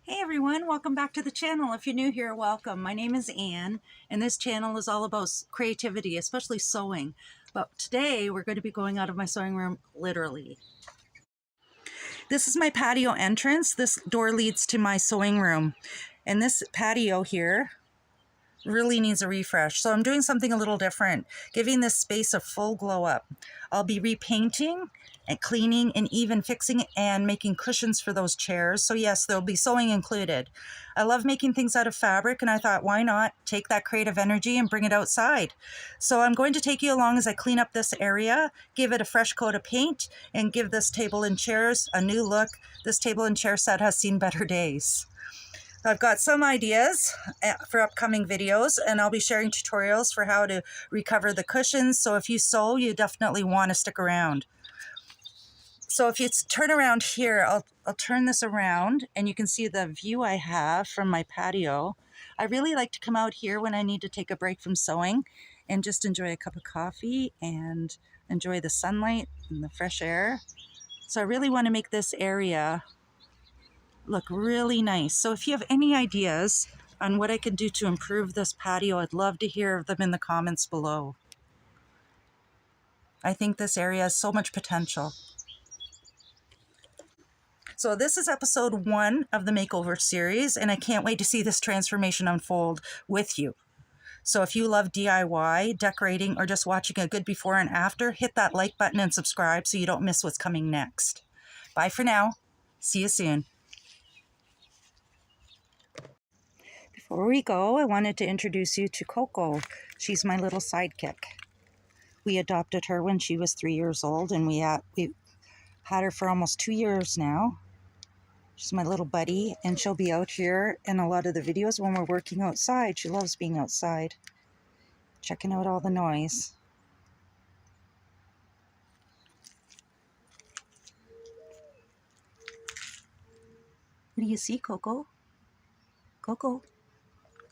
Hey everyone, welcome back to the channel. If you're new here, welcome. My name is Anne, and this channel is all about creativity, especially sewing. But today we're going to be going out of my sewing room, literally. This is my patio entrance. This door leads to my sewing room. And this patio here really needs a refresh. So I'm doing something a little different, giving this space a full glow up. I'll be repainting and cleaning and even fixing and making cushions for those chairs. So yes, there'll be sewing included. I love making things out of fabric, and I thought, why not take that creative energy and bring it outside? So I'm going to take you along as I clean up this area, give it a fresh coat of paint, and give this table and chairs a new look. This table and chair set has seen better days. I've got some ideas for upcoming videos, and I'll be sharing tutorials for how to recover the cushions. So if you sew, you definitely want to stick around. So if you turn around here, I'll turn this around and you can see the view I have from my patio. I really like to come out here when I need to take a break from sewing and just enjoy a cup of coffee and enjoy the sunlight and the fresh air. So I really want to make this area look really nice. So if you have any ideas on what I can do to improve this patio, I'd love to hear them in the comments below. I think this area has so much potential. So this is episode 1 of the makeover series, and I can't wait to see this transformation unfold with you. So if you love DIY, decorating, or just watching a good before and after, hit that like button and subscribe so you don't miss what's coming next. Bye for now. See you soon. Before we go, I wanted to introduce you to Coco. She's my little sidekick. We adopted her when she was 3 years old, and we've had her for almost 2 years now. She's my little buddy, and she'll be out here in a lot of the videos when we're working outside. She loves being outside, checking out all the noise. What do you see, Coco? Coco,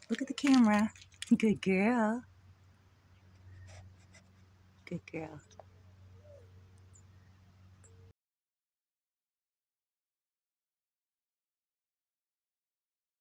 look at the camera. Good girl. Good girl.